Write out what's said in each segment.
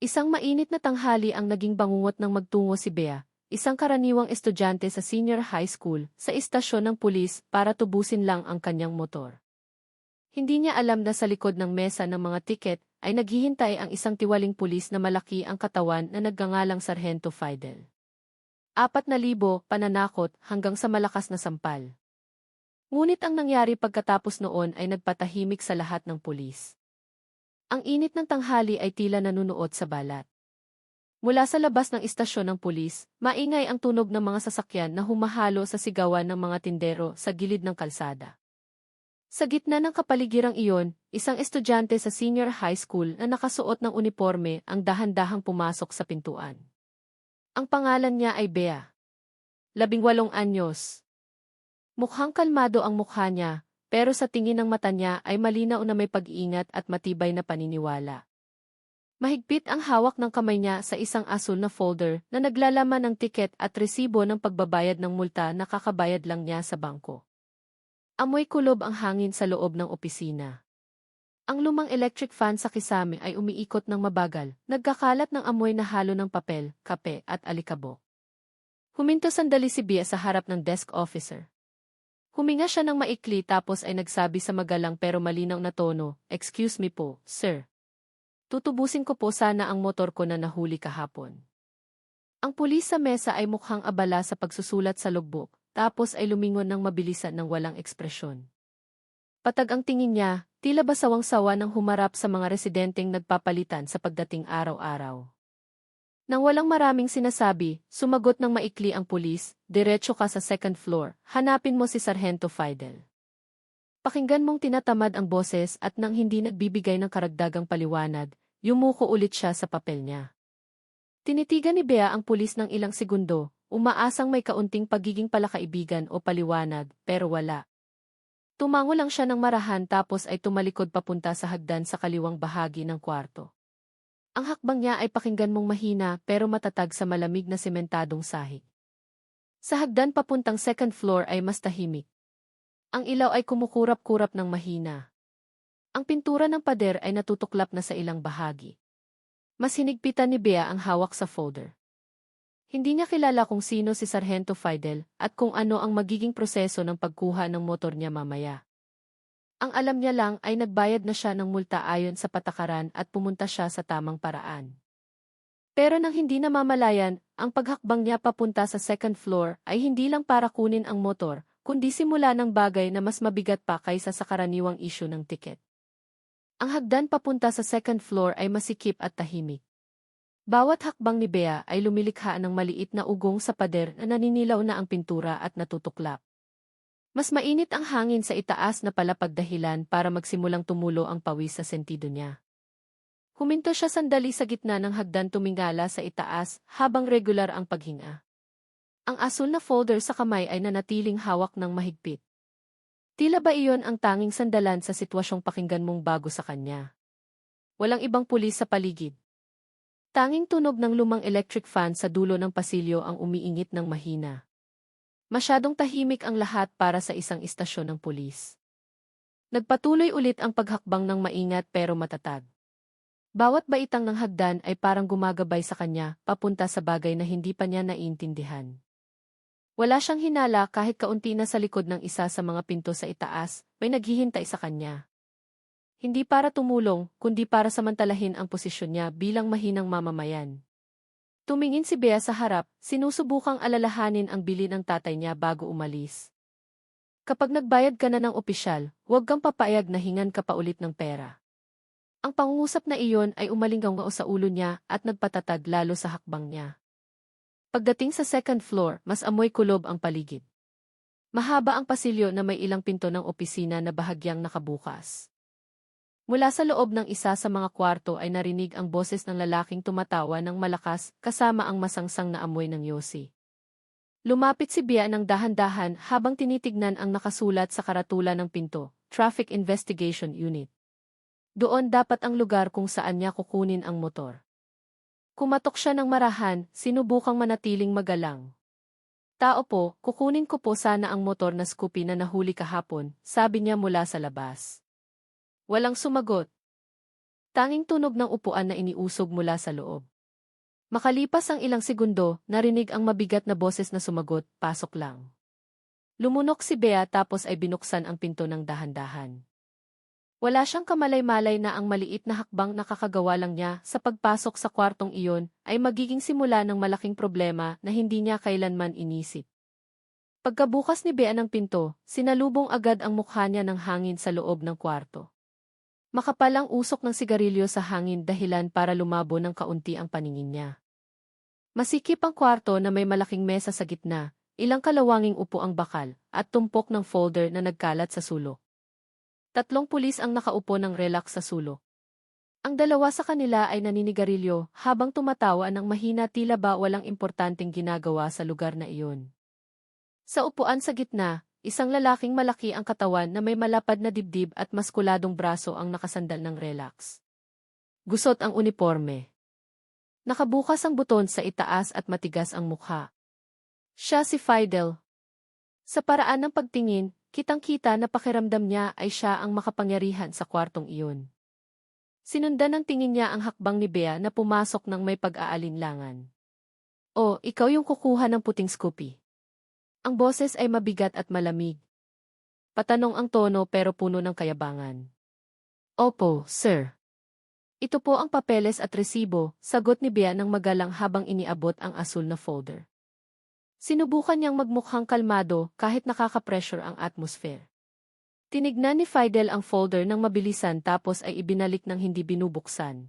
Isang mainit na tanghali ang naging bangungot ng magtungo si Bea, isang karaniwang estudyante sa senior high school, sa istasyon ng pulis para tubusin lang ang kanyang motor. Hindi niya alam na sa likod ng mesa ng mga tiket ay naghihintay ang isang tiwaling pulis na malaki ang katawan na nagngangalang Sargento Fidel. 4,000 pananakot hanggang sa malakas na sampal. Ngunit ang nangyari pagkatapos noon ay nagpatahimik sa lahat ng pulis. Ang init ng tanghali ay tila nanunuot sa balat. Mula sa labas ng istasyon ng pulis, maingay ang tunog ng mga sasakyan na humahalo sa sigawan ng mga tindero sa gilid ng kalsada. Sa gitna ng kapaligirang iyon, isang estudyante sa senior high school na nakasuot ng uniforme ang dahan-dahang pumasok sa pintuan. Ang pangalan niya ay Bea. 18 anyos. Mukhang kalmado ang mukha niya, pero sa tingin ng mata niya ay malinaw na may pag-iingat at matibay na paniniwala. Mahigpit ang hawak ng kamay niya sa isang asul na folder na naglalaman ng tiket at resibo ng pagbabayad ng multa na kakabayad lang niya sa bangko. Amoy kulob ang hangin sa loob ng opisina. Ang lumang electric fan sa kisame ay umiikot ng mabagal, nagkakalat ng amoy na halo ng papel, kape at alikabok. Huminto sandali si Bea sa harap ng desk officer. Huminga siya ng maikli tapos ay nagsabi sa magalang pero malinaw na tono, "Excuse me po, sir. Tutubusin ko po sana ang motor ko na nahuli kahapon." Ang pulis sa mesa ay mukhang abala sa pagsusulat sa logbook, tapos ay lumingon ng mabilisan ng walang ekspresyon. Patag ang tingin niya, tila ba sawang-sawa nang humarap sa mga residenteng nagpapalitan sa pagdating araw-araw. Nang walang maraming sinasabi, sumagot ng maikli ang pulis, "Diretso ka sa second floor, hanapin mo si Sargento Fidel." Pakinggan mong tinatamad ang boses at nang hindi nagbibigay ng karagdagang paliwanag, yumuko ulit siya sa papel niya. Tinitigan ni Bea ang pulis ng ilang segundo, umaasang may kaunting pagiging palakaibigan o paliwanag, pero wala. Tumango lang siya ng marahan tapos ay tumalikod papunta sa hagdan sa kaliwang bahagi ng kwarto. Ang hakbang niya ay pakinggan mong mahina pero matatag sa malamig na sementadong sahig. Sa hagdan papuntang second floor ay mas tahimik. Ang ilaw ay kumukurap-kurap ng mahina. Ang pintura ng pader ay natutuklap na sa ilang bahagi. Mas hinigpitan ni Bea ang hawak sa folder. Hindi niya kilala kung sino si Sargento Fidel at kung ano ang magiging proseso ng pagkuha ng motor niya mamaya. Ang alam niya lang ay nagbayad na siya ng multa ayon sa patakaran at pumunta siya sa tamang paraan. Pero nang hindi namamalayan, ang paghakbang niya papunta sa second floor ay hindi lang para kunin ang motor, kundi simula ng bagay na mas mabigat pa kaysa sa karaniwang issue ng tiket. Ang hagdan papunta sa second floor ay masikip at tahimik. Bawat hakbang ni Bea ay lumilikha ng maliit na ugong sa pader na naninilaw na ang pintura at natutuklap. Mas mainit ang hangin sa itaas na palapag dahilan para magsimulang tumulo ang pawis sa sentido niya. Huminto siya sandali sa gitna ng hagdan tumingala sa itaas habang regular ang paghinga. Ang asul na folder sa kamay ay nanatiling hawak ng mahigpit. Tila ba iyon ang tanging sandalan sa sitwasyong pakinggan mong bago sa kanya? Walang ibang pulis sa paligid. Tanging tunog ng lumang electric fan sa dulo ng pasilyo ang umiingit ng mahina. Masyadong tahimik ang lahat para sa isang istasyon ng pulis. Nagpatuloy ulit ang paghakbang ng maingat pero matatag. Bawat baitang ng hagdan ay parang gumagabay sa kanya, papunta sa bagay na hindi pa niya naiintindihan. Wala siyang hinala kahit kaunti na sa likod ng isa sa mga pinto sa itaas, may naghihintay sa kanya. Hindi para tumulong, kundi para samantalahin ang posisyon niya bilang mahinang mamamayan. Tumingin si Bea sa harap, sinusubukang alalahanin ang bilin ng tatay niya bago umalis. Kapag nagbayad ka na ng opisyal, huwag kang papayag na hingan ka pa ulit ng pera. Ang pangungusap na iyon ay umalinggaw sa ulo niya at nagpatatag lalo sa hakbang niya. Pagdating sa second floor, mas amoy kulob ang paligid. Mahaba ang pasilyo na may ilang pinto ng opisina na bahagyang nakabukas. Mula sa loob ng isa sa mga kwarto ay narinig ang boses ng lalaking tumatawa ng malakas kasama ang masangsang na amoy ng yosi. Lumapit si Bea ng dahan-dahan habang tinitignan ang nakasulat sa karatula ng pinto, Traffic Investigation Unit. Doon dapat ang lugar kung saan niya kukunin ang motor. Kumatok siya ng marahan, sinubukang manatiling magalang. "Tao po, kukunin ko po sana ang motor na Scoopy na nahuli kahapon," sabi niya mula sa labas. Walang sumagot. Tanging tunog ng upuan na iniusog mula sa loob. Makalipas ang ilang segundo, narinig ang mabigat na boses na sumagot, "Pasok lang." Lumunok si Bea tapos ay binuksan ang pinto ng dahan-dahan. Wala siyang kamalay-malay na ang maliit na hakbang na kakagawa lang niya sa pagpasok sa kwartong iyon ay magiging simula ng malaking problema na hindi niya kailanman inisip. Pagkabukas ni Bea ng pinto, sinalubong agad ang mukha niya ng hangin sa loob ng kwarto. Makapal ang usok ng sigarilyo sa hangin dahilan para lumabo ng kaunti ang paningin niya. Masikip ang kwarto na may malaking mesa sa gitna, ilang kalawanging upo ang bakal, at tumpok ng folder na nagkalat sa sulok. 3 pulis ang nakaupo ng relax sa sulok. Ang 2 sa kanila ay naninigarilyo habang tumatawa ng mahina tila ba walang importanteng ginagawa sa lugar na iyon. Sa upuan sa gitna, isang lalaking malaki ang katawan na may malapad na dibdib at maskuladong braso ang nakasandal ng relax. Gusot ang uniporme. Nakabukas ang buton sa itaas at matigas ang mukha. Siya si Fidel. Sa paraan ng pagtingin, kitang-kita na pakiramdam niya ay siya ang makapangyarihan sa kwartong iyon. Sinundan ng tingin niya ang hakbang ni Bea na pumasok ng may pag-aalinlangan. "Oh, ikaw yung kukuha ng puting Scoopy." Ang boses ay mabigat at malamig. Patanong ang tono pero puno ng kayabangan. "Opo, sir." "Ito po ang papeles at resibo," sagot ni Bea ng magalang habang iniabot ang asul na folder. Sinubukan niyang magmukhang kalmado kahit nakaka-pressure ang atmosphere. Tinignan ni Fidel ang folder ng mabilisan tapos ay ibinalik ng hindi binubuksan.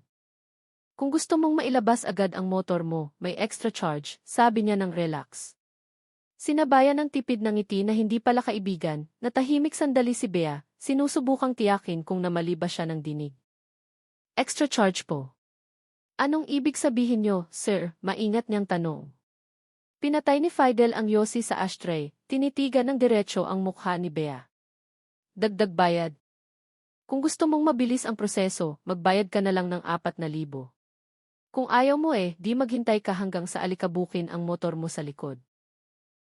"Kung gusto mong mailabas agad ang motor mo, may extra charge," sabi niya ng relax. Sinabayan ng tipid ng ngiti na hindi pala kaibigan, natahimik sandali si Bea, sinusubukang tiyakin kung namali ba siya ng dinig. "Extra charge po." "Anong ibig sabihin niyo, sir?" maingat niyang tanong. Pinatay ni Fidel ang yosi sa ashtray, tinitigan ng diretso ang mukha ni Bea. "Dagdag bayad. Kung gusto mong mabilis ang proseso, magbayad ka na lang ng 4,000. Kung ayaw mo di maghintay ka hanggang sa alikabukin ang motor mo sa likod."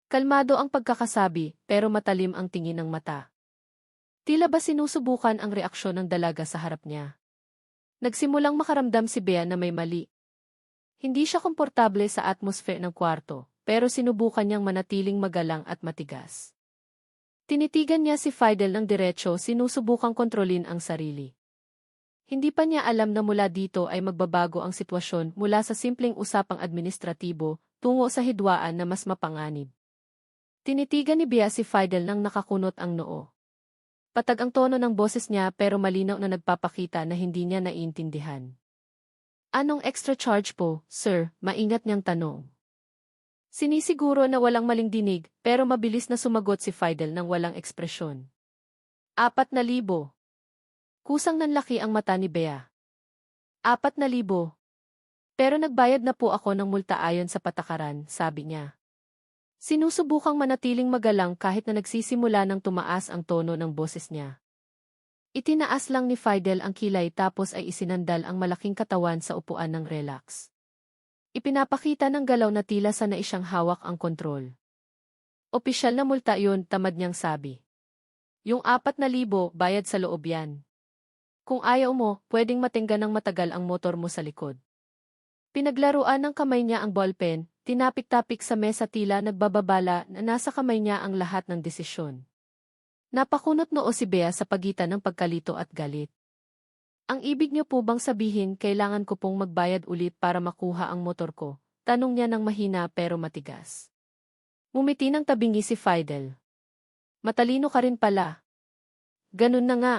Kalmado ang pagkakasabi, pero matalim ang tingin ng mata. Tila ba sinusubukan ang reaksyon ng dalaga sa harap niya. Nagsimulang makaramdam si Bea na may mali. Hindi siya komportable sa atmosphere ng kwarto, pero sinubukan niyang manatiling magalang at matigas. Tinitigan niya si Fidel ng diretso, sinusubukang kontrolin ang sarili. Hindi pa niya alam na mula dito ay magbabago ang sitwasyon mula sa simpleng usapang administratibo tungo sa hidwaan na mas mapanganib. Tinitigan ni Bea si Fidel nang nakakunot ang noo. Patag ang tono ng boses niya pero malinaw na nagpapakita na hindi niya naiintindihan. "Anong extra charge po, sir?" maingat niyang tanong. Sinisiguro na walang maling dinig pero mabilis na sumagot si Fidel nang walang ekspresyon. 4,000. Kusang nanlaki ang mata ni Bea. 4,000. Pero nagbayad na po ako ng multa ayon sa patakaran, sabi niya. Sinusubukang manatiling magalang kahit na nagsisimula ng tumaas ang tono ng boses niya. Itinaas lang ni Fidel ang kilay tapos ay isinandal ang malaking katawan sa upuan ng relax. Ipinapakita ng galaw na tila sanay siyang hawak ang kontrol. "Opisyal na multa yun," tamad niyang sabi. "Yung 4,000, bayad sa loob yan. Kung ayaw mo, pwedeng matinggan ng matagal ang motor mo sa likod." Pinaglaruan ng kamay niya ang ballpen, tinapik-tapik sa mesa tila nagbababala na nasa kamay niya ang lahat ng desisyon. Napakunot noo si Bea sa pagitan ng pagkalito at galit. "Ang ibig niyo po bang sabihin kailangan ko pong magbayad ulit para makuha ang motor ko?" tanong niya ng mahina pero matigas. Ngumiti ng tabingi si Fidel. "Matalino ka rin pala. Ganun na nga.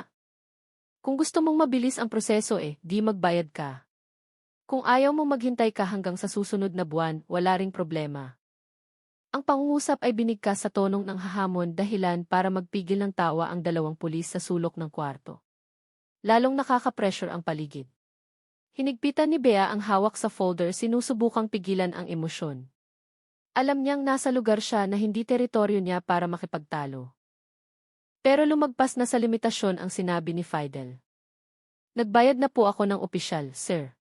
Kung gusto mong mabilis ang proseso di magbayad ka. Kung ayaw mo maghintay ka hanggang sa susunod na buwan, wala ring problema." Ang pangungusap ay binigkas sa tonong ng hahamon dahilan para magpigil ng tawa ang 2 pulis sa sulok ng kwarto. Lalong nakaka-pressure ang paligid. Hinigpitan ni Bea ang hawak sa folder, sinusubukang pigilan ang emosyon. Alam niyang nasa lugar siya na hindi teritoryo niya para makipagtalo. Pero lumagpas na sa limitasyon ang sinabi ni Fidel. "Nagbayad na po ako ng opisyal, sir.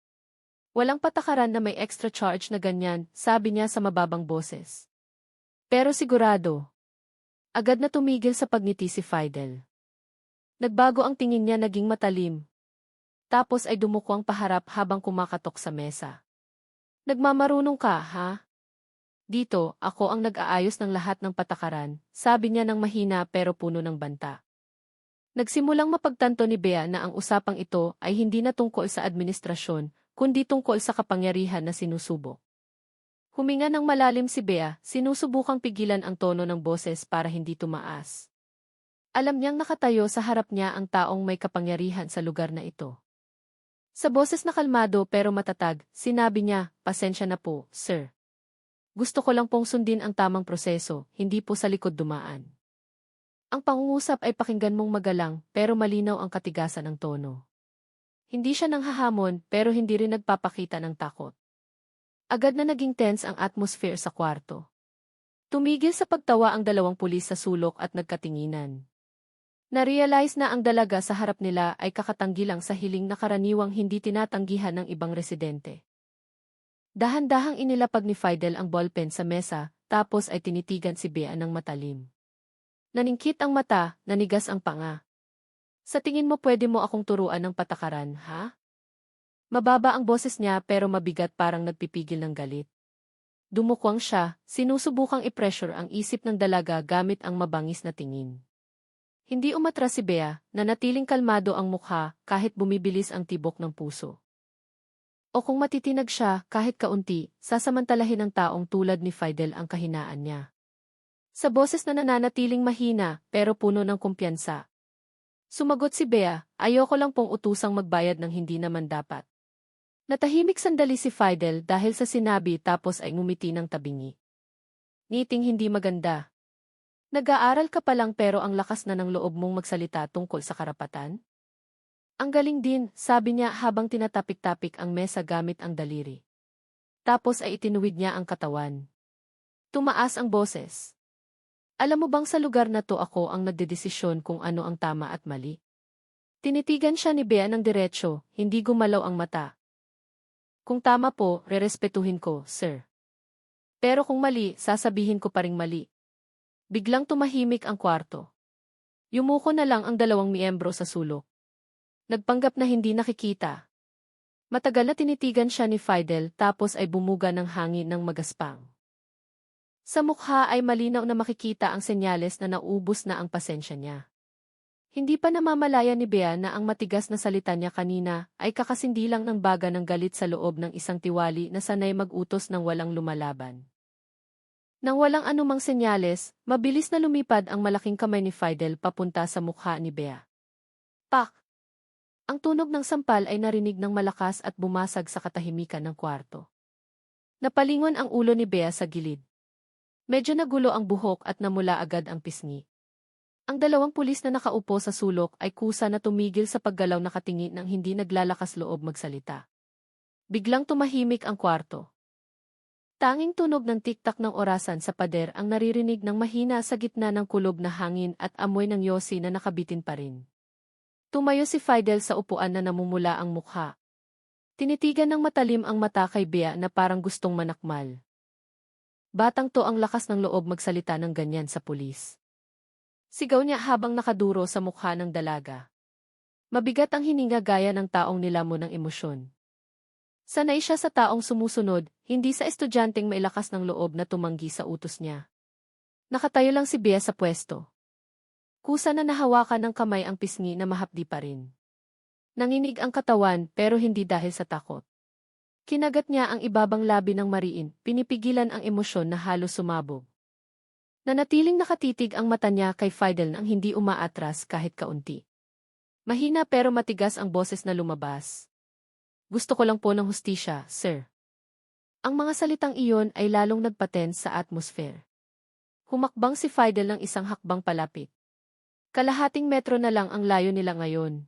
Walang patakaran na may extra charge na ganyan," sabi niya sa mababang boses. Pero sigurado. Agad na tumigil sa pagngiti si Fidel. Nagbago ang tingin niya, naging matalim. tapos ay dumukwang paharap habang kumakatok sa mesa. Nagmamarunong ka, ha? Dito, ako ang nag-aayos ng lahat ng patakaran, sabi niya ng mahina pero puno ng banta. Nagsimulang mapagtanto ni Bea na ang usapang ito ay hindi na tungkol sa administrasyon, kundi tungkol sa kapangyarihan na sinusubok. Huminga ng malalim si Bea, sinusubukang pigilan ang tono ng boses para hindi tumaas. Alam niyang nakatayo sa harap niya ang taong may kapangyarihan sa lugar na ito. Sa boses na kalmado pero matatag, sinabi niya, "Pasensya na po, sir. Gusto ko lang pong sundin ang tamang proseso, hindi po sa likod dumaan." Ang pangungusap ay pakinggan mong magalang pero malinaw ang katigasan ng tono. Hindi siya nanghahamon pero hindi rin nagpapakita ng takot. Agad na naging tense ang atmosphere sa kwarto. Tumigil sa pagtawa ang dalawang pulis sa sulok at nagkatinginan. Narealize na ang dalaga sa harap nila ay kakatanggi lang sa hiling na karaniwang hindi tinatanggihan ng ibang residente. Dahan-dahang inilapag ni Fidel ang ballpen sa mesa, tapos ay tinitigan si Bea ng matalim. Naningkit ang mata, nanigas ang panga. "Sa tingin mo pwede mo akong turuan ng patakaran, ha?" Mababa ang boses niya pero mabigat parang nagpipigil ng galit. Dumukwang siya, sinusubukang i-pressure ang isip ng dalaga gamit ang mabangis na tingin. Hindi umatras si Bea, nanatiling kalmado ang mukha kahit bumibilis ang tibok ng puso. O kung matitinag siya, kahit kaunti, sasamantalahin ng taong tulad ni Fidel ang kahinaan niya. Sa boses na nananatiling mahina, pero puno ng kumpiyansa. Sumagot si Bea, "Ayoko lang pong utusang magbayad ng hindi naman dapat." Natahimik sandali si Fidel dahil sa sinabi tapos ay ngumiti ng tabingi. "Ngiting hindi maganda. Nag-aaral ka pa lang pero ang lakas na ng loob mong magsalita tungkol sa karapatan?" "Ang galing din," sabi niya habang tinatapik-tapik ang mesa gamit ang daliri. Tapos ay itinuwid niya ang katawan. Tumaas ang boses. "Alam mo bang sa lugar na to ako ang nagdedesisyon kung ano ang tama at mali?" Tinitigan siya ni Bea ng diretsyo, hindi gumalaw ang mata. "Kung tama po, rerespetuhin ko, sir. Pero kung mali, sasabihin ko pa ring mali." Biglang tumahimik ang kwarto. Yumuko na lang ang dalawang miyembro sa sulok. Nagpanggap na hindi nakikita. Matagal na tinitigan siya ni Fidel tapos ay bumuga ng hangin ng magaspang. Sa mukha ay malinaw na makikita ang senyales na naubos na ang pasensya niya. Hindi pa namamalaya ni Bea na ang matigas na salita niya kanina ay kakasindi lang ng baga ng galit sa loob ng isang tiwali na sanay mag-utos ng walang lumalaban. Nang walang anumang senyales, mabilis na lumipad ang malaking kamay ni Fidel papunta sa mukha ni Bea. Pak! Ang tunog ng sampal ay narinig ng malakas at bumasag sa katahimikan ng kwarto. Napalingon ang ulo ni Bea sa gilid. Medyo nagulo ang buhok at namula agad ang pisngi. Ang dalawang pulis na nakaupo sa sulok ay kusa na tumigil sa paggalaw nakatingin ng hindi naglalakas loob magsalita. Biglang tumahimik ang kwarto. Tanging tunog ng tiktak ng orasan sa pader ang naririnig ng mahina sa gitna ng kulob na hangin at amoy ng yosi na nakabitin pa rin. Tumayo si Fidel sa upuan na namumula ang mukha. Tinitigan ng matalim ang mata kay Bea na parang gustong manakmal. Batang to ang lakas ng loob magsalita ng ganyan sa pulis. Sigaw niya habang nakaduro sa mukha ng dalaga. Mabigat ang hininga gaya ng taong nilamon ng emosyon. Sanay siya sa taong sumusunod, hindi sa estudyanteng may lakas ng loob na tumanggi sa utos niya. Nakatayo lang si Bea sa pwesto. Kusa na nahawakan ng kamay ang pisngi na mahapdi pa rin. Nanginig ang katawan pero hindi dahil sa takot. Kinagat niya ang ibabang labi ng mariin, pinipigilan ang emosyon na halos sumabog. Nanatiling nakatitig ang mata niya kay Fidel nang hindi umaatras kahit kaunti. Mahina pero matigas ang boses na lumabas. "Gusto ko lang po ng hustisya, sir." Ang mga salitang iyon ay lalong nagpatense sa atmosphere. Humakbang si Fidel ng isang hakbang palapit. Kalahating metro na lang ang layo nila ngayon.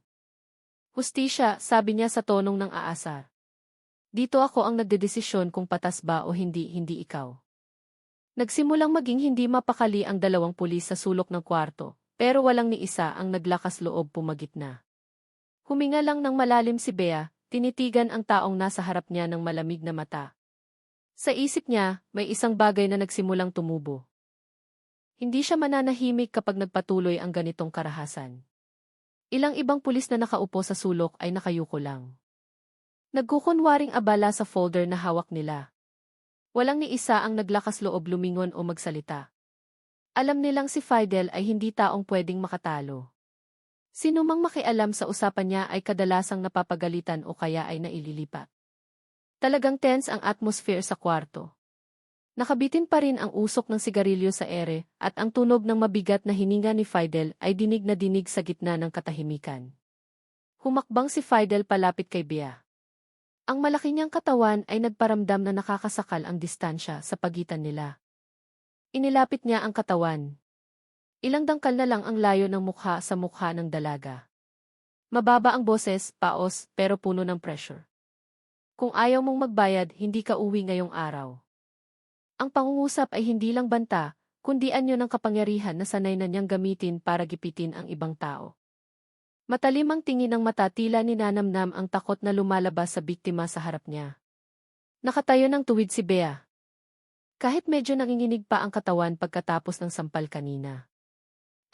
"Hustisya," sabi niya sa tonong ng aasar. "Dito ako ang nagdedesisyon kung patas ba o hindi, hindi ikaw." Nagsimulang maging hindi mapakali ang dalawang pulis sa sulok ng kwarto, pero walang ni isa ang naglakas loob pumagitna. Huminga lang ng malalim si Bea, tinitigan ang taong nasa harap niya ng malamig na mata. Sa isip niya, may isang bagay na nagsimulang tumubo. Hindi siya mananahimik kapag nagpatuloy ang ganitong karahasan. Ilang ibang pulis na nakaupo sa sulok ay nakayuko lang. Nagkukunwaring abala sa folder na hawak nila. Walang ni isa ang naglakas loob lumingon o magsalita. Alam nilang si Fidel ay hindi taong pwedeng makatalo. Sino mang makialam sa usapan niya ay kadalasang napapagalitan o kaya ay naililipat. Talagang tense ang atmosphere sa kwarto. Nakabitin pa rin ang usok ng sigarilyo sa ere at ang tunog ng mabigat na hininga ni Fidel ay dinig na dinig sa gitna ng katahimikan. Humakbang si Fidel palapit kay Bea. Ang malaki niyang katawan ay nagparamdam na nakakasakal ang distansya sa pagitan nila. Inilapit niya ang katawan. Ilang dangkal na lang ang layo ng mukha sa mukha ng dalaga. Mababa ang boses, paos, pero puno ng pressure. Kung ayaw mong magbayad, hindi ka uwi ngayong araw. Ang pangungusap ay hindi lang banta, kundi anyo ng kapangyarihan na sanay na niyang gamitin para gipitin ang ibang tao. Matalim ang tingin ng mata, tila ninanamnam ang takot na lumalabas sa biktima sa harap niya. Nakatayo ng tuwid si Bea. Kahit medyo nanginginig pa ang katawan pagkatapos ng sampal kanina.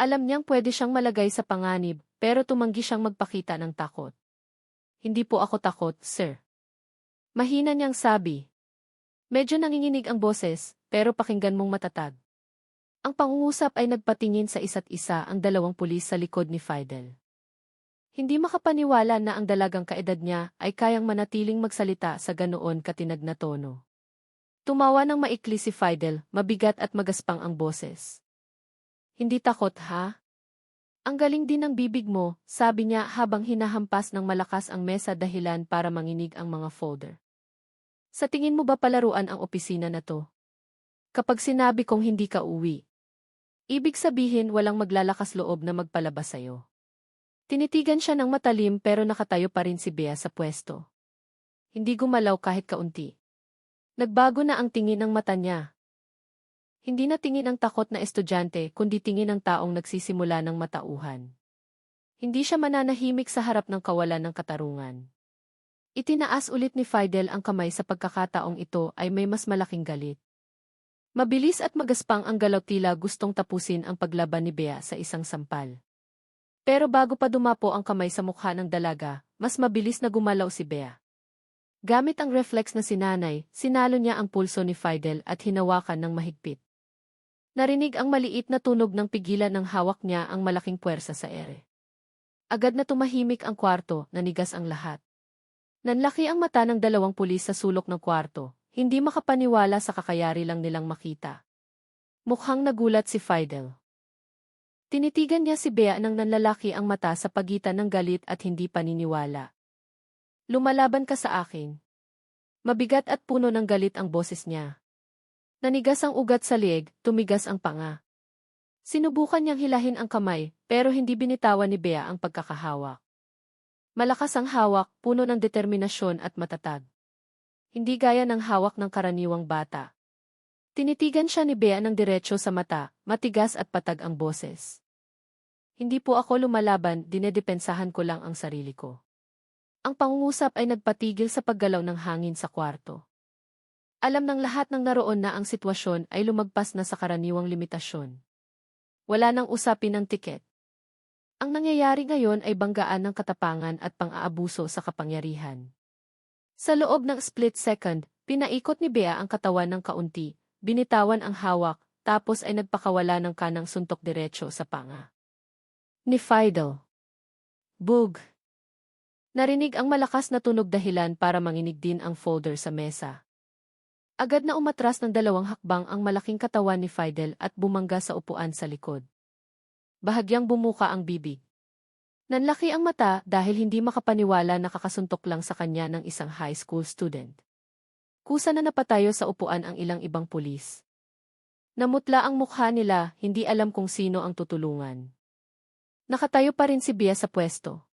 Alam niyang pwede siyang malagay sa panganib, pero tumanggi siyang magpakita ng takot. Hindi po ako takot, sir. Mahina niyang sabi. Medyo nanginginig ang boses, pero pakinggan mong matatag. Ang pangungusap ay nagpatingin sa isa't isa ang dalawang pulis sa likod ni Fidel. Hindi makapaniwala na ang dalagang kaedad niya ay kayang manatiling magsalita sa ganoon katinag na tono. Tumawa ng maikli si Fidel, mabigat at magaspang ang boses. Hindi takot, ha? Ang galing din ng bibig mo, sabi niya habang hinahampas ng malakas ang mesa dahilan para manginig ang mga folder. Sa tingin mo ba palaruan ang opisina na to? Kapag sinabi kong hindi ka uwi, ibig sabihin walang maglalakas loob na magpalabas sa'yo. Tinitigan siya ng matalim pero nakatayo pa rin si Bea sa pwesto. Hindi gumalaw kahit kaunti. Nagbago na ang tingin ng mata niya. Hindi na tingin ng takot na estudyante kundi tingin ng taong nagsisimula ng matauhan. Hindi siya mananahimik sa harap ng kawalan ng katarungan. Itinaas ulit ni Fidel ang kamay sa pagkakataong ito ay may mas malaking galit. Mabilis at magaspang ang galaw, tila gustong tapusin ang paglaban ni Bea sa isang sampal. Pero bago pa dumapo ang kamay sa mukha ng dalaga, mas mabilis na gumalaw si Bea. Gamit ang reflex na sinanay, sinalo niya ang pulso ni Fidel at hinawakan ng mahigpit. Narinig ang maliit na tunog ng pigilan ng hawak niya ang malaking puwersa sa ere. Agad na tumahimik ang kwarto, nanigas ang lahat. Nanlaki ang mata ng dalawang pulis sa sulok ng kwarto, hindi makapaniwala sa kakayari lang nilang makita. Mukhang nagulat si Fidel. Tinitigan niya si Bea nang nanlalaki ang mata sa pagitan ng galit at hindi paniniwala. Lumalaban ka sa akin. Mabigat at puno ng galit ang boses niya. Nanigas ang ugat sa lieg, tumigas ang panga. Sinubukan niyang hilahin ang kamay, pero hindi binitawan ni Bea ang pagkakahawak. Malakas ang hawak, puno ng determinasyon at matatag. Hindi gaya ng hawak ng karaniwang bata. Tinitigan siya ni Bea ng diretso sa mata, matigas at patag ang boses. Hindi po ako lumalaban, dinedepensahan ko lang ang sarili ko. Ang pangungusap ay nagpatigil sa paggalaw ng hangin sa kwarto. Alam ng lahat ng naroon na ang sitwasyon ay lumagpas na sa karaniwang limitasyon. Wala nang usapin ng tiket. Ang nangyayari ngayon ay banggaan ng katapangan at pang-aabuso sa kapangyarihan. Sa loob ng split second, pinaikot ni Bea ang katawan ng kaunti, binitawan ang hawak, tapos ay nagpakawala ng kanang suntok diretso sa panga ni Fidel. Bug! Narinig ang malakas na tunog dahilan para manginig din ang folder sa mesa. Agad na umatras ng dalawang hakbang ang malaking katawan ni Fidel at bumangga sa upuan sa likod. Bahagyang bumuka ang bibig. Nanlaki ang mata dahil hindi makapaniwala na kakasuntok lang sa kanya ng isang high school student. Kusa na napatayo sa upuan ang ilang ibang pulis. Namutla ang mukha nila, hindi alam kung sino ang tutulungan. Nakatayo pa rin si Bea sa pwesto.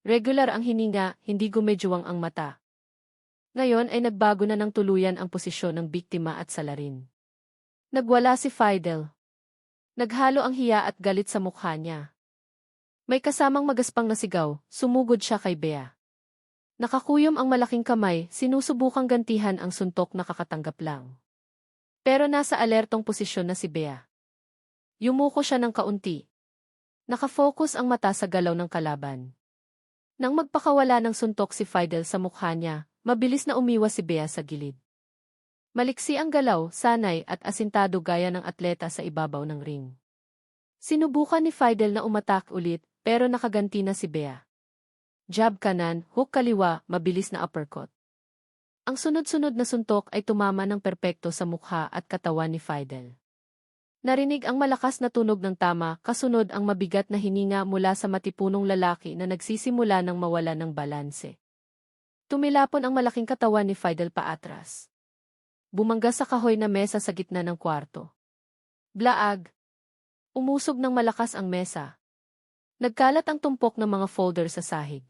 Regular ang hininga, hindi gumedyoang ang mata. Ngayon ay nagbago na ng tuluyan ang posisyon ng biktima at salarin. Nagwala si Fidel. Naghalo ang hiya at galit sa mukha niya. May kasamang magaspang na sigaw, sumugod siya kay Bea. Nakakuyom ang malaking kamay, sinusubukang gantihan ang suntok na kakatanggap lang. Pero nasa alertong posisyon na si Bea. Yumuko siya ng kaunti. Nakafocus ang mata sa galaw ng kalaban. Nang magpakawala ng suntok si Fidel sa mukha niya, mabilis na umiwas si Bea sa gilid. Maliksi ang galaw, sanay at asintado gaya ng atleta sa ibabaw ng ring. Sinubukan ni Fidel na umatak ulit, pero nakaganti na si Bea. Jab kanan, hook kaliwa, mabilis na uppercut. Ang sunod-sunod na suntok ay tumama ng perpekto sa mukha at katawan ni Fidel. Narinig ang malakas na tunog ng tama, kasunod ang mabigat na hininga mula sa matipunong lalaki na nagsisimula ng mawala ng balanse. Tumilapon ang malaking katawan ni Fidel paatras. Bumangga sa kahoy na mesa sa gitna ng kwarto. Blaag! Umusog ng malakas ang mesa. Nagkalat ang tumpok ng mga folder sa sahig.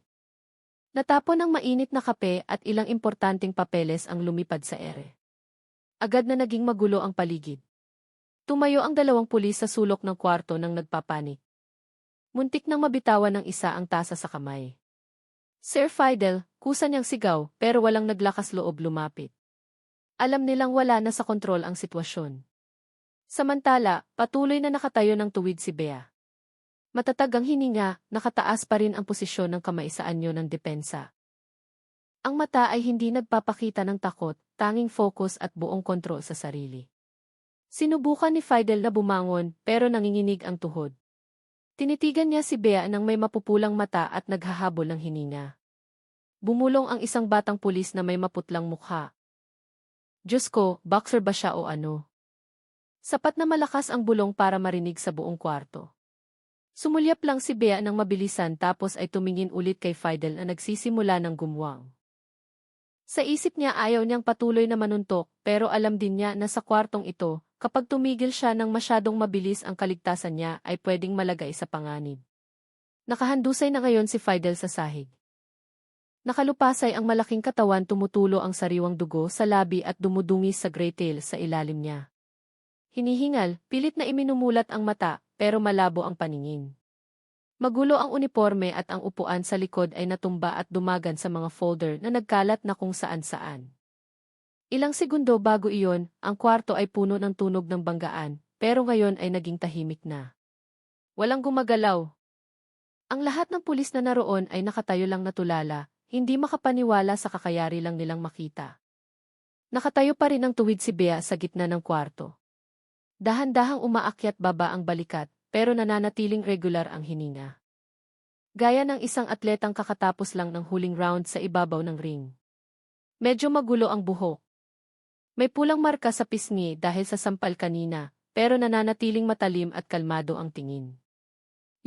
Natapon ang mainit na kape at ilang importanteng papeles ang lumipad sa ere. Agad na naging magulo ang paligid. Tumayo ang dalawang pulis sa sulok ng kwarto nang nagpapanik. Muntik nang mabitawan ng isa ang tasa sa kamay. Sir Fidel, kusa niyang sigaw, pero walang naglakas loob lumapit. Alam nilang wala na sa kontrol ang sitwasyon. Samantala, patuloy na nakatayo ng tuwid si Bea. Matatag ang hininga, nakataas pa rin ang posisyon ng kamay sa anyo ng depensa. Ang mata ay hindi nagpapakita ng takot, tanging focus at buong kontrol sa sarili. Sinubukan ni Fidel na bumangon, pero nanginginig ang tuhod. Tinitigan niya si Bea nang may mapupulang mata at naghahabol ng hininga. Bumulong ang isang batang pulis na may maputlang mukha. Diyos ko, boxer ba siya o ano? Sapat na malakas ang bulong para marinig sa buong kwarto. Sumulyap lang si Bea ng mabilisan tapos ay tumingin ulit kay Fidel na nagsisimula ng gumwang. Sa isip niya ayaw niyang patuloy na manuntok, pero alam din niya na sa kwartong ito, kapag tumigil siya ng masyadong mabilis ang kaligtasan niya ay pwedeng malagay sa panganib. Nakahandusay na ngayon si Fidel sa sahig. Nakalupasay ang malaking katawan, tumutulo ang sariwang dugo sa labi at dumudungis sa gray tail sa ilalim niya. Hinihingal, pilit na iminumulat ang mata, pero malabo ang paningin. Magulo ang uniforme at ang upuan sa likod ay natumba at dumagan sa mga folder na nagkalat na kung saan-saan. Ilang segundo bago iyon, ang kwarto ay puno ng tunog ng banggaan, pero ngayon ay naging tahimik na. Walang gumagalaw. Ang lahat ng pulis na naroon ay nakatayo lang natulala, hindi makapaniwala sa kakayari lang nilang makita. Nakatayo pa rin ang tuwid si Bea sa gitna ng kwarto. Dahan-dahang umaakyat baba ang balikat, pero nananatiling regular ang hininga. Gaya ng isang atletang kakatapos lang ng huling round sa ibabaw ng ring. Medyo magulo ang buhok. May pulang marka sa pisngi dahil sa sampal kanina, pero nananatiling matalim at kalmado ang tingin.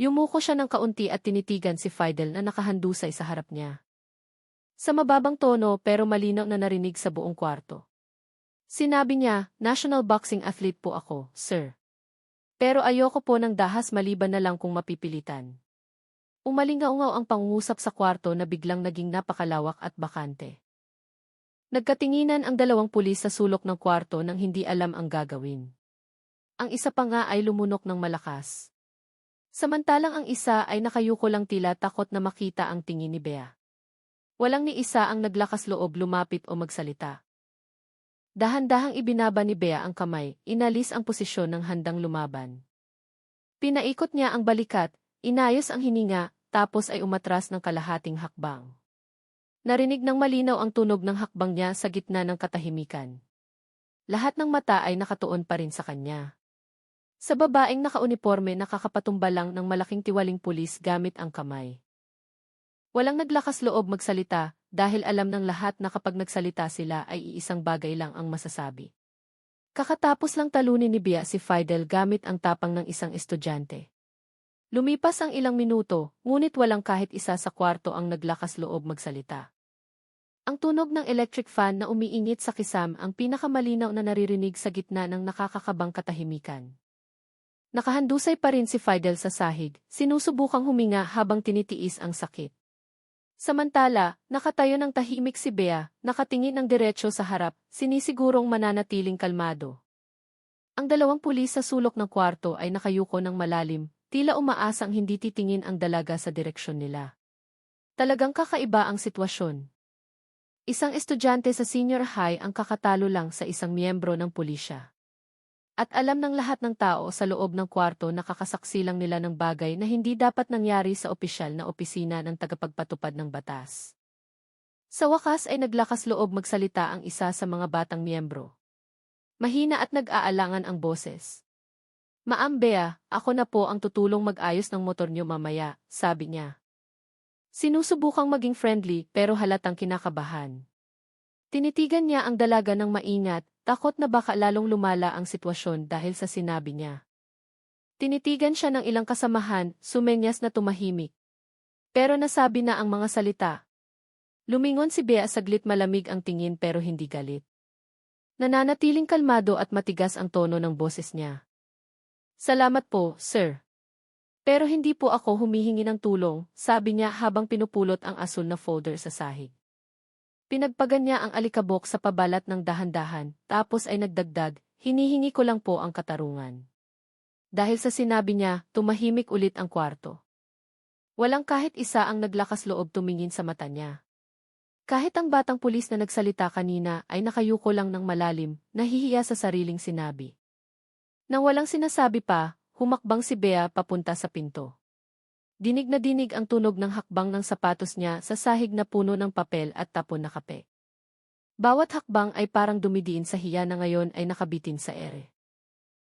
Yumuko siya ng kaunti at tinitigan si Fidel na nakahandusay sa harap niya. Sa mababang tono pero malinaw na narinig sa buong kwarto. Sinabi niya, "National boxing athlete po ako, sir. Pero ayoko po ng dahas maliban na lang kung mapipilitan." Umalingaungaw ang pangungusap sa kwarto na biglang naging napakalawak at bakante. Nagkatinginan ang dalawang pulis sa sulok ng kwarto nang hindi alam ang gagawin. Ang isa pa nga ay lumunok ng malakas. Samantalang ang isa ay nakayuko lang tila takot na makita ang tingin ni Bea. Walang ni isa ang naglakas loob lumapit o magsalita. Dahan-dahang ibinaba ni Bea ang kamay, inalis ang posisyon ng handang lumaban. Pinaikot niya ang balikat, inayos ang hininga, tapos ay umatras ng kalahating hakbang. Narinig ng malinaw ang tunog ng hakbang niya sa gitna ng katahimikan. Lahat ng mata ay nakatuon pa rin sa kanya. Sa babaeng nakauniporme nakakapatumba lang ng malaking tiwaling pulis gamit ang kamay. Walang naglakas loob magsalita, dahil alam ng lahat na kapag nagsalita sila ay iisang bagay lang ang masasabi. Kakatapos lang talunin ni Bea si Fidel gamit ang tapang ng isang estudyante. Lumipas ang ilang minuto, ngunit walang kahit isa sa kwarto ang naglakas loob magsalita. Ang tunog ng electric fan na umiinit sa kisam ang pinakamalinaw na naririnig sa gitna ng nakakakabang katahimikan. Nakahandusay pa rin si Fidel sa sahig, sinusubukang huminga habang tinitiis ang sakit. Samantala, nakatayo ng tahimik si Bea, nakatingin ng diretso sa harap, sinisigurong mananatiling kalmado. Ang dalawang pulis sa sulok ng kwarto ay nakayuko ng malalim, tila umaasang hindi titingin ang dalaga sa direksyon nila. Talagang kakaiba ang sitwasyon. Isang estudyante sa senior high ang kakatalo lang sa isang miyembro ng pulisya. At alam ng lahat ng tao sa loob ng kwarto na kakasaksi lang nila ng bagay na hindi dapat nangyari sa opisyal na opisina ng tagapagpatupad ng batas. Sa wakas ay naglakas loob magsalita ang isa sa mga batang miyembro. Mahina at nag-aalangan ang boses. "Ma'am Bea, ako na po ang tutulong mag-ayos ng motor niyo mamaya," sabi niya. Sinusubukang maging friendly pero halatang kinakabahan. Tinitigan niya ang dalaga ng maingat, takot na baka lalong lumala ang sitwasyon dahil sa sinabi niya. Tinitigan siya ng ilang kasamahan, sumenyas na tumahimik. Pero nasabi na ang mga salita. Lumingon si Bea, saglit malamig ang tingin pero hindi galit. Nananatiling kalmado at matigas ang tono ng boses niya. "Salamat po, sir. Pero hindi po ako humihingi ng tulong," sabi niya habang pinupulot ang asul na folder sa sahig. Pinagpagan niya ang alikabok sa pabalat ng dahan-dahan, tapos ay nagdagdag, "Hinihingi ko lang po ang katarungan." Dahil sa sinabi niya, tumahimik ulit ang kwarto. Walang kahit isa ang naglakas loob tumingin sa mata niya. Kahit ang batang pulis na nagsalita kanina ay nakayuko lang ng malalim, nahihiya sa sariling sinabi. Nang walang sinasabi pa, humakbang si Bea papunta sa pinto. Dinig na dinig ang tunog ng hakbang ng sapatos niya sa sahig na puno ng papel at tapon na kape. Bawat hakbang ay parang dumidiin sa hiya na ngayon ay nakabitin sa ere.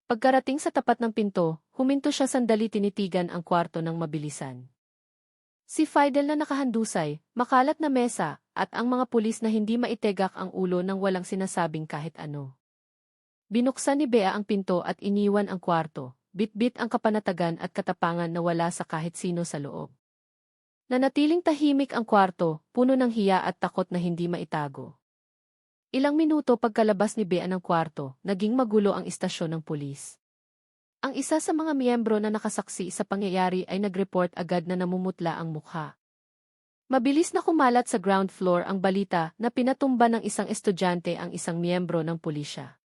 Pagkarating sa tapat ng pinto, huminto siya sandali, tinitigan ang kwarto ng mabilisan. Si Fidel na nakahandusay, makalat na mesa, at ang mga pulis na hindi maitegak ang ulo nang walang sinasabing kahit ano. Binuksan ni Bea ang pinto at iniwan ang kwarto. Bit-bit ang kapanatagan at katapangan na wala sa kahit sino sa loob. Nanatiling tahimik ang kwarto, puno ng hiya at takot na hindi maitago. Ilang minuto pagkalabas ni Bea ng kwarto, naging magulo ang istasyon ng pulis. Ang isa sa mga miyembro na nakasaksi sa pangyayari ay nag-report agad na namumutla ang mukha. Mabilis na kumalat sa ground floor ang balita na pinatumba ng isang estudyante ang isang miyembro ng pulisya.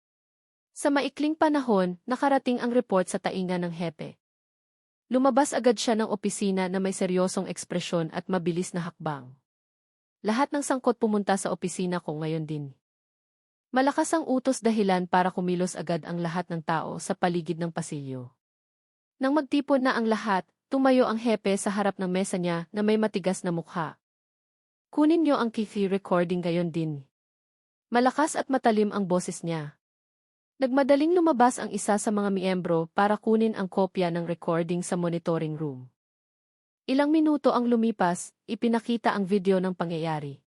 Sa maikling panahon, nakarating ang report sa tainga ng hepe. Lumabas agad siya ng opisina na may seryosong ekspresyon at mabilis na hakbang. Lahat ng sangkot pumunta sa opisina ko ngayon din. Malakas ang utos dahilan para kumilos agad ang lahat ng tao sa paligid ng pasilyo. Nang magtipon na ang lahat, tumayo ang hepe sa harap ng mesa niya na may matigas na mukha. "Kunin niyo ang key recording ngayon din." Malakas at matalim ang boses niya. Nagmadaling lumabas ang isa sa mga miyembro para kunin ang kopya ng recording sa monitoring room. Ilang minuto ang lumipas, ipinakita ang video ng pangyayari.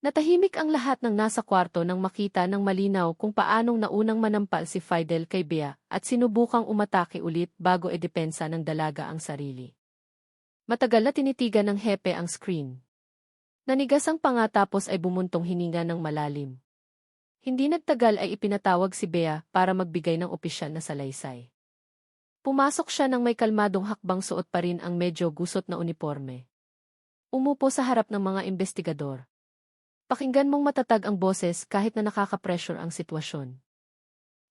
Natahimik ang lahat ng nasa kwarto nang makita ng malinaw kung paanong naunang manampal si Fidel kay Bea at sinubukang umatake ulit bago edepensa ng dalaga ang sarili. Matagal na tinitigan ng hepe ang screen. Nanigas ang panga tapos ay bumuntong hininga ng malalim. Hindi nagtagal ay ipinatawag si Bea para magbigay ng opisyal na salaysay. Pumasok siya nang may kalmadong hakbang, suot pa rin ang medyo gusot na uniforme. Umupo sa harap ng mga investigador. "Pakinggan mong matatag ang boses kahit na nakaka-pressure ang sitwasyon.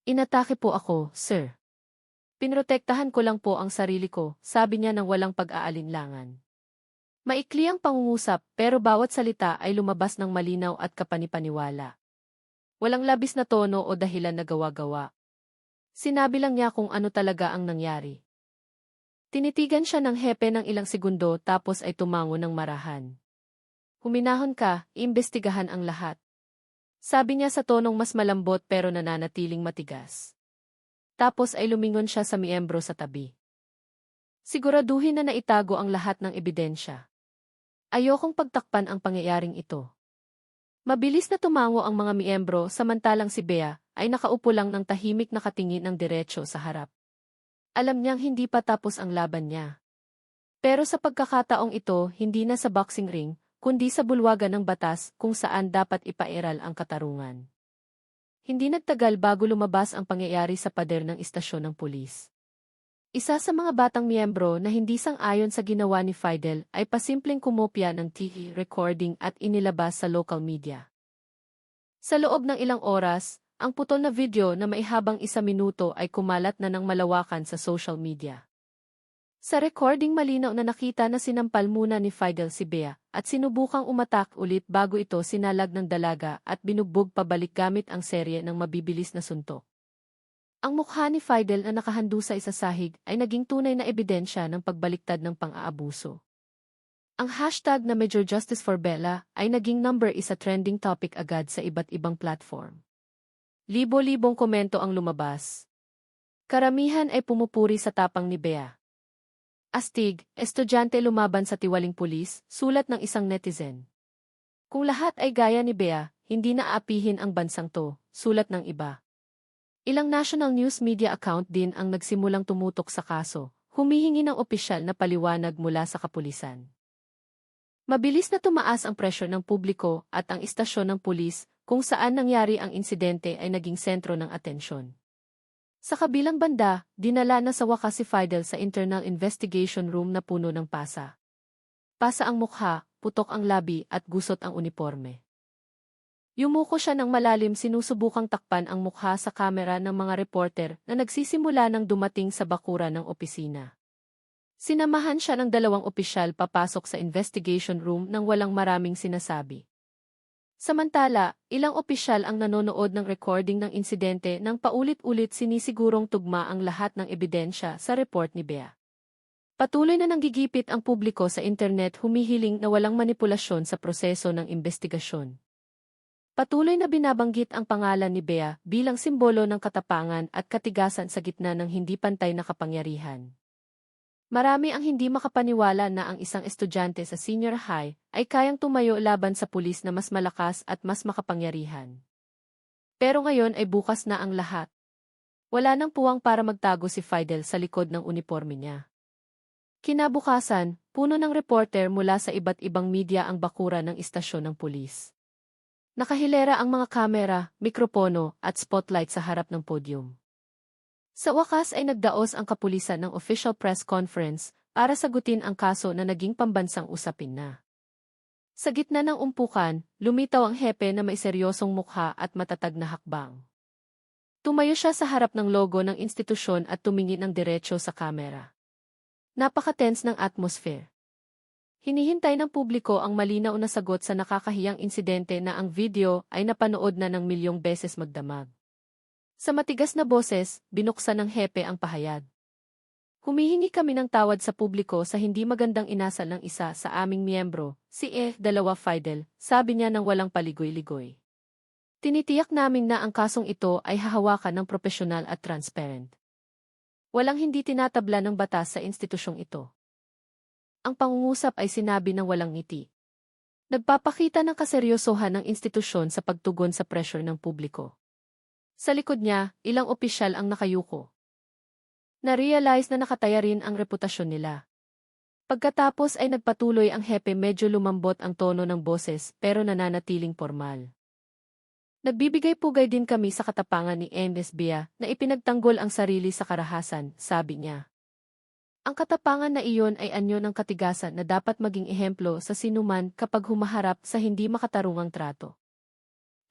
Inatake po ako, sir. Pinrotektahan ko lang po ang sarili ko," sabi niya nang walang pag-aalinlangan. Maikli ang pangungusap pero bawat salita ay lumabas ng malinaw at kapanipaniwala. Walang labis na tono o dahilan na gawa-gawa. Sinabi lang niya kung ano talaga ang nangyari. Tinitigan siya ng hepe ng ilang segundo tapos ay tumango ng marahan. "Huminahon ka, iimbestigahan ang lahat." Sabi niya sa tonong mas malambot pero nananatiling matigas. Tapos ay lumingon siya sa miyembro sa tabi. "Siguraduhin na naitago ang lahat ng ebidensya. Ayokong pagtakpan ang pangyayaring ito." Mabilis na tumango ang mga miyembro samantalang si Bea ay nakaupo lang ng tahimik, nakatingin ng diretso sa harap. Alam niyang hindi pa tapos ang laban niya. Pero sa pagkakataong ito, hindi na sa boxing ring, kundi sa bulwagan ng batas kung saan dapat ipairal ang katarungan. Hindi nagtagal bago lumabas ang pangyayari sa pader ng istasyon ng pulis. Isa sa mga batang miyembro na hindi sang-ayon sa ginawa ni Fidel ay pasimpleng kumopya ng TV recording at inilabas sa local media. Sa loob ng ilang oras, ang putol na video na maihabang 1 minuto ay kumalat na ng malawakan sa social media. Sa recording malinaw na nakita na sinampal muna ni Fidel si Bea at sinubukang umatak ulit bago ito sinalag ng dalaga at binugbog pabalik gamit ang serye ng mabibilis na suntok. Ang mukha ni Fidel na nakahandusay sa sahig ay naging tunay na ebidensya ng pagbaliktad ng pang-aabuso. Ang hashtag na Major Justice for Bella ay naging #1 sa trending topic agad sa iba't ibang platform. Libo-libong komento ang lumabas. Karamihan ay pumupuri sa tapang ni Bea. Astig, estudyante lumaban sa tiwaling pulis, sulat ng isang netizen. Kung lahat ay gaya ni Bea, hindi na aapihin ang bansang to, sulat ng iba. Ilang national news media account din ang nagsimulang tumutok sa kaso, humihingi ng opisyal na paliwanag mula sa kapulisan. Mabilis na tumaas ang pressure ng publiko at ang istasyon ng pulis kung saan nangyari ang insidente ay naging sentro ng atensyon. Sa kabilang banda, dinala na sa wakas si Fidel sa Internal Investigation Room na puno ng pasa. Pasa ang mukha, putok ang labi at gusot ang uniforme. Yumuko siya ng malalim, sinusubukang takpan ang mukha sa kamera ng mga reporter na nagsisimula ng dumating sa bakuran ng opisina. Sinamahan siya ng 2 opisyal papasok sa investigation room nang walang maraming sinasabi. Samantala, ilang opisyal ang nanonood ng recording ng insidente nang paulit-ulit sinisigurong tugma ang lahat ng ebidensya sa report ni Bea. Patuloy na nanggigipit ang publiko sa internet, humihiling na walang manipulasyon sa proseso ng investigasyon. Patuloy na binabanggit ang pangalan ni Bea bilang simbolo ng katapangan at katigasan sa gitna ng hindi pantay na kapangyarihan. Marami ang hindi makapaniwala na ang isang estudyante sa senior high ay kayang tumayo laban sa pulis na mas malakas at mas makapangyarihan. Pero ngayon ay bukas na ang lahat. Wala nang puwang para magtago si Fidel sa likod ng uniforme niya. Kinabukasan, puno ng reporter mula sa iba't ibang media ang bakuran ng istasyon ng pulis. Nakahilera ang mga kamera, mikropono at spotlight sa harap ng podium. Sa wakas ay nagdaos ang kapulisan ng official press conference para sagutin ang kaso na naging pambansang usapin na. Sa gitna ng umpukan, lumitaw ang hepe na may seryosong mukha at matatag na hakbang. Tumayo siya sa harap ng logo ng institusyon at tumingin ng diretso sa kamera. Napaka-tense ng atmosphere. Hinihintay ng publiko ang malinaw na sagot sa nakakahiyang insidente na ang video ay napanood na ng milyong beses magdamag. Sa matigas na boses, binuksan ng hepe ang pahayag. Humihingi kami ng tawad sa publiko sa hindi magandang inasal ng isa sa aming miyembro, si Fidel, sabi niya nang walang paligoy-ligoy. Tinitiyak namin na ang kasong ito ay hahawakan ng propesyonal at transparent. Walang hindi tinatabla ng batas sa institusyong ito. Ang pangungusap ay sinabi ng walang ngiti. Nagpapakita ng kaseryosohan ng institusyon sa pagtugon sa pressure ng publiko. Sa likod niya, ilang opisyal ang nakayuko. Na-realize na nakataya rin ang reputasyon nila. Pagkatapos ay nagpatuloy ang hepe, medyo lumambot ang tono ng boses pero nananatiling formal. Nagbibigay-pugay din kami sa katapangan ni Bea na ipinagtanggol ang sarili sa karahasan, sabi niya. Ang katapangan na iyon ay anyo ng katigasan na dapat maging ehemplo sa sinuman kapag humaharap sa hindi makatarungang trato.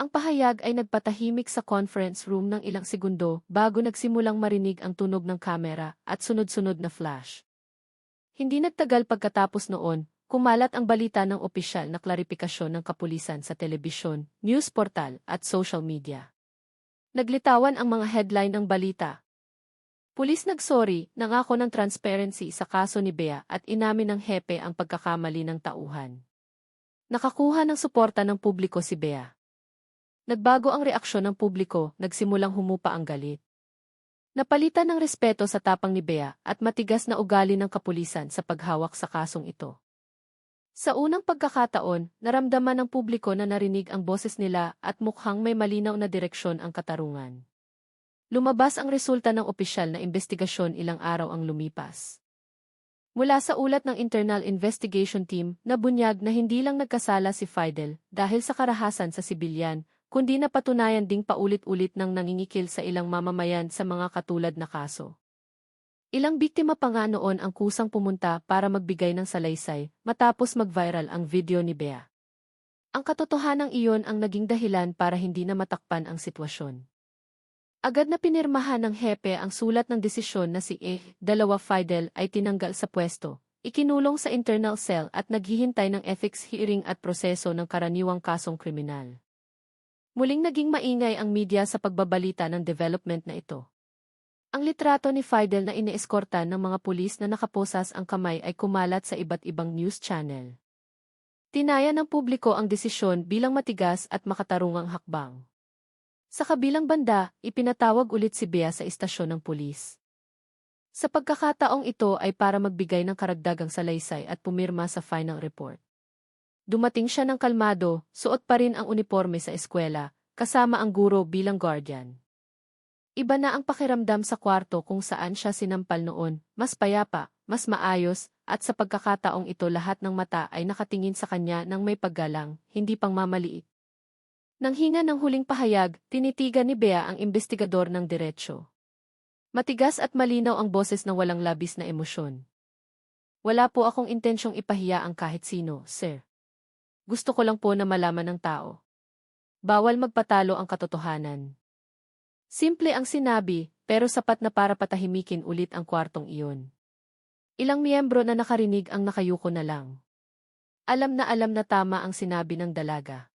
Ang pahayag ay nagpatahimik sa conference room ng ilang segundo bago nagsimulang marinig ang tunog ng kamera at sunod-sunod na flash. Hindi nagtagal pagkatapos noon, kumalat ang balita ng opisyal na klarifikasyon ng kapulisan sa telebisyon, news portal at social media. Naglitawan ang mga headline ng balita. Pulis nagsorry, nangako ng transparency sa kaso ni Bea at inamin ng hepe ang pagkakamali ng tauhan. Nakakuha ng suporta ng publiko si Bea. Nagbago ang reaksyon ng publiko, nagsimulang humupa ang galit. Napalitan ng respeto sa tapang ni Bea at matigas na ugali ng kapulisan sa paghawak sa kasong ito. Sa unang pagkakataon, naramdaman ng publiko na narinig ang boses nila at mukhang may malinaw na direksyon ang katarungan. Lumabas ang resulta ng opisyal na investigasyon ilang araw ang lumipas. Mula sa ulat ng Internal Investigation Team, nabunyag na hindi lang nagkasala si Fidel dahil sa karahasan sa sibilyan, kundi napatunayan ding paulit-ulit ng nangingikil sa ilang mamamayan sa mga katulad na kaso. Ilang biktima pa nga noon ang kusang pumunta para magbigay ng salaysay matapos mag-viral ang video ni Bea. Ang katotohanang iyon ang naging dahilan para hindi na matakpan ang sitwasyon. Agad na pinirmahan ng hepe ang sulat ng desisyon na si Fidel ay tinanggal sa pwesto, ikinulong sa internal cell at naghihintay ng ethics hearing at proseso ng karaniwang kasong kriminal. Muling naging maingay ang media sa pagbabalita ng development na ito. Ang litrato ni Fidel na inieskortan ng mga pulis na nakaposas ang kamay ay kumalat sa iba't ibang news channel. Tinaya ng publiko ang desisyon bilang matigas at makatarungang hakbang. Sa kabilang banda, ipinatawag ulit si Bea sa istasyon ng pulis. Sa pagkakataong ito ay para magbigay ng karagdagang salaysay at pumirma sa final report. Dumating siya ng kalmado, suot pa rin ang uniforme sa eskwela, kasama ang guro bilang guardian. Iba na ang pakiramdam sa kwarto kung saan siya sinampal noon, mas payapa, mas maayos, at sa pagkakataong ito lahat ng mata ay nakatingin sa kanya ng may paggalang, hindi pang mamaliit. Nang hinga ng huling pahayag, tinitigan ni Bea ang investigador ng diretsyo. Matigas at malinaw ang boses ng walang labis na emosyon. Wala po akong intensyong ipahiya ang kahit sino, sir. Gusto ko lang po na malaman ng tao. Bawal magpatalo ang katotohanan. Simple ang sinabi, pero sapat na para patahimikin ulit ang kwartong iyon. Ilang miyembro na nakarinig ang nakayuko na lang. Alam na tama ang sinabi ng dalaga.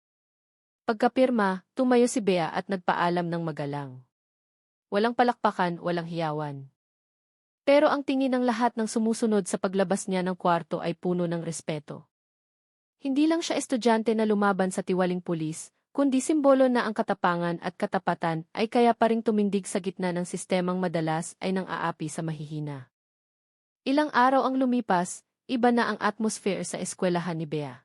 Pagkapirma, tumayo si Bea at nagpaalam ng magalang. Walang palakpakan, walang hiyawan. Pero ang tingin ng lahat ng sumusunod sa paglabas niya ng kwarto ay puno ng respeto. Hindi lang siya estudyante na lumaban sa tiwaling pulis, kundi simbolo na ang katapangan at katapatan ay kaya pa ring tumindig sa gitna ng sistemang madalas ay nang aapi sa mahihina. Ilang araw ang lumipas, iba na ang atmosphere sa eskwelahan ni Bea.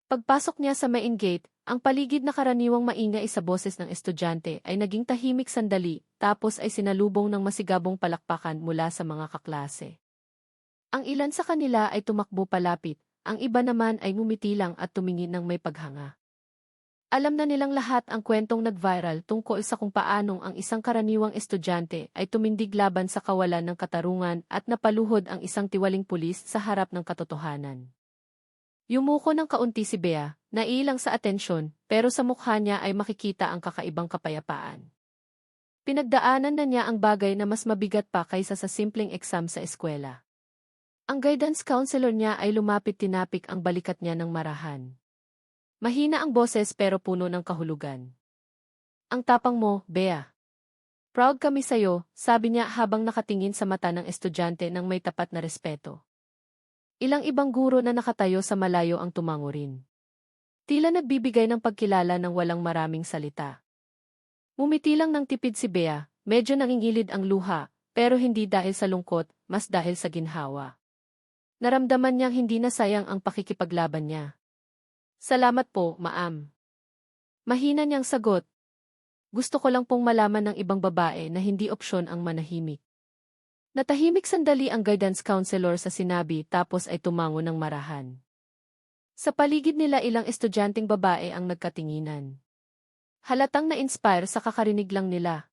Pagpasok niya sa main gate, ang paligid na karaniwang maingay sa boses ng estudyante ay naging tahimik sandali, tapos ay sinalubong ng masigabong palakpakan mula sa mga kaklase. Ang ilan sa kanila ay tumakbo palapit, ang iba naman ay ngumiti lang at tumingin ng may paghanga. Alam na nilang lahat ang kwentong nag-viral tungkol sa kung paanong ang isang karaniwang estudyante ay tumindig laban sa kawalan ng katarungan at napaluhod ang isang tiwaling pulis sa harap ng katotohanan. Yumuko ng kaunti si Bea, naiilang sa atensyon, pero sa mukha niya ay makikita ang kakaibang kapayapaan. Pinagdaanan na niya ang bagay na mas mabigat pa kaysa sa simpleng exam sa eskwela. Ang guidance counselor niya ay lumapit tinapik ang balikat niya ng marahan. Mahina ang boses pero puno ng kahulugan. Ang tapang mo, Bea. Proud kami sa'yo, sabi niya habang nakatingin sa mata ng estudyante ng may tapat na respeto. Ilang ibang guro na nakatayo sa malayo ang tumango rin. Tila nagbibigay ng pagkilala ng walang maraming salita. Mumiti lang ng tipid si Bea, medyo nangingilid ang luha, pero hindi dahil sa lungkot, mas dahil sa ginhawa. Naramdaman niyang hindi na sayang ang pakikipaglaban niya. Salamat po, ma'am. Mahina niyang sagot. Gusto ko lang pong malaman ng ibang babae na hindi opsyon ang manahimik. Natahimik sandali ang guidance counselor sa sinabi tapos ay tumango ng marahan. Sa paligid nila ilang estudyanteng babae ang nagkatinginan. Halatang na-inspire sa kakarinig lang nila.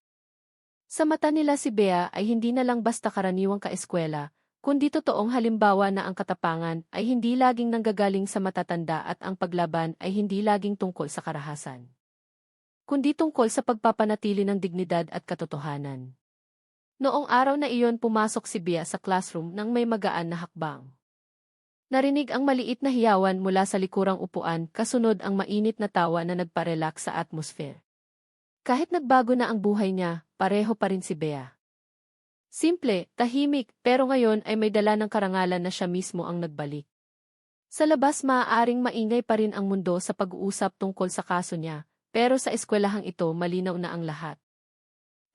Sa mata nila si Bea ay hindi na lang basta karaniwang kaeskwela, kundi totoong halimbawa na ang katapangan ay hindi laging nanggagaling sa matatanda at ang paglaban ay hindi laging tungkol sa karahasan, kundi tungkol sa pagpapanatili ng dignidad at katotohanan. Noong araw na iyon pumasok si Bea sa classroom nang may magaan na hakbang. Narinig ang maliit na hiyawan mula sa likurang upuan kasunod ang mainit na tawa na nagparelax sa atmosphere. Kahit nagbago na ang buhay niya, pareho pa rin si Bea. Simple, tahimik, pero ngayon ay may dala ng karangalan na siya mismo ang nagbalik. Sa labas maaaring maingay pa rin ang mundo sa pag-uusap tungkol sa kaso niya, pero sa eskwelahang ito malinaw na ang lahat.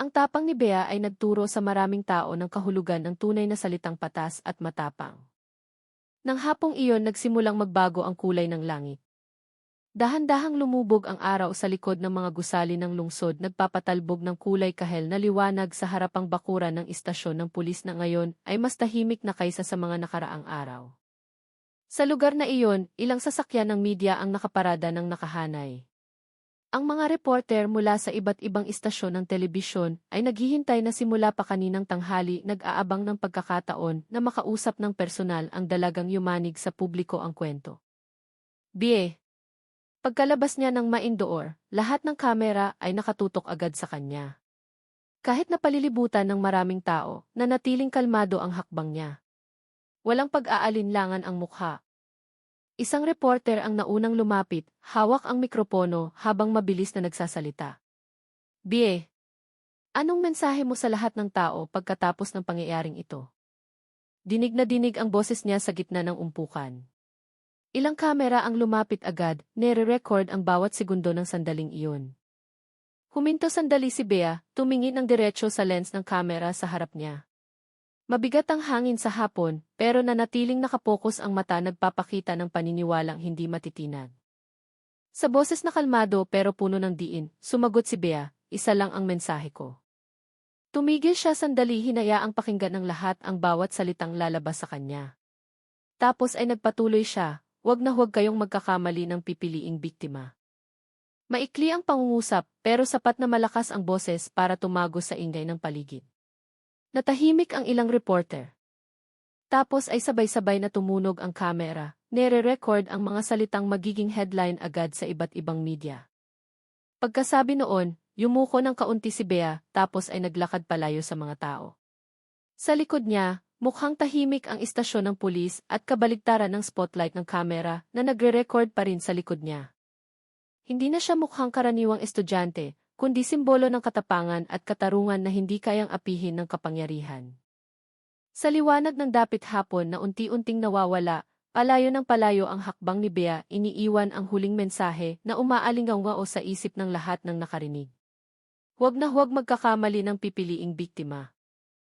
Ang tapang ni Bea ay nagturo sa maraming tao ng kahulugan ng tunay na salitang patas at matapang. Nang hapong iyon nagsimulang magbago ang kulay ng langit. Dahan-dahang lumubog ang araw sa likod ng mga gusali ng lungsod nagpapatalbog ng kulay kahel na liwanag sa harapang bakuran ng istasyon ng pulis na ngayon ay mas tahimik na kaysa sa mga nakaraang araw. Sa lugar na iyon, ilang sasakyan ng media ang nakaparada ng nakahanay. Ang mga reporter mula sa iba't ibang istasyon ng telebisyon ay naghihintay na simula pa kaninang tanghali nag-aabang ng pagkakataon na makausap ng personal ang dalagang yumanig sa publiko ang kwento. Bea. Pagkalabas niya ng main door, lahat ng kamera ay nakatutok agad sa kanya. Kahit napalilibutan ng maraming tao, nanatiling kalmado ang hakbang niya. Walang pag-aalinlangan ang mukha. Isang reporter ang naunang lumapit, hawak ang mikropono habang mabilis na nagsasalita. Bea. Anong mensahe mo sa lahat ng tao pagkatapos ng pangyayaring ito? Dinig na dinig ang boses niya sa gitna ng umpukan. Ilang kamera ang lumapit agad, nire-record ang bawat segundo ng sandaling iyon. Huminto sandali si Bea, tumingin ng diretso sa lens ng kamera sa harap niya. Mabigat ang hangin sa hapon, pero nanatiling nakapokus ang mata nagpapakita ng paniniwalang hindi matitinag. Sa boses na kalmado pero puno ng diin, sumagot si Bea, isa lang ang mensahe ko. Tumigil siya sandali hinayaang pakinggan ng lahat ang bawat salitang lalabas sa kanya. Tapos ay nagpatuloy siya, huwag na huwag kayong magkakamali ng pipiliing biktima. Maikli ang pangungusap pero sapat na malakas ang boses para tumagos sa ingay ng paligid. Natahimik ang ilang reporter. Tapos ay sabay-sabay na tumunog ang kamera, nire-record ang mga salitang magiging headline agad sa iba't ibang media. Pagkasabi noon, yumuko ng kaunti si Bea, tapos ay naglakad palayo sa mga tao. Sa likod niya, mukhang tahimik ang istasyon ng pulis at kabaligtaran ng spotlight ng kamera na nagre-record pa rin sa likod niya. Hindi na siya mukhang karaniwang estudyante, kundi simbolo ng katapangan at katarungan na hindi kayang apihin ng kapangyarihan. Sa liwanag ng dapit hapon na unti-unting nawawala, palayo ng palayo ang hakbang ni Bea, iniiwan ang huling mensahe na umaalingaw-ngao sa isip ng lahat ng nakarinig. Huwag na huwag magkakamali ng pipiliing biktima.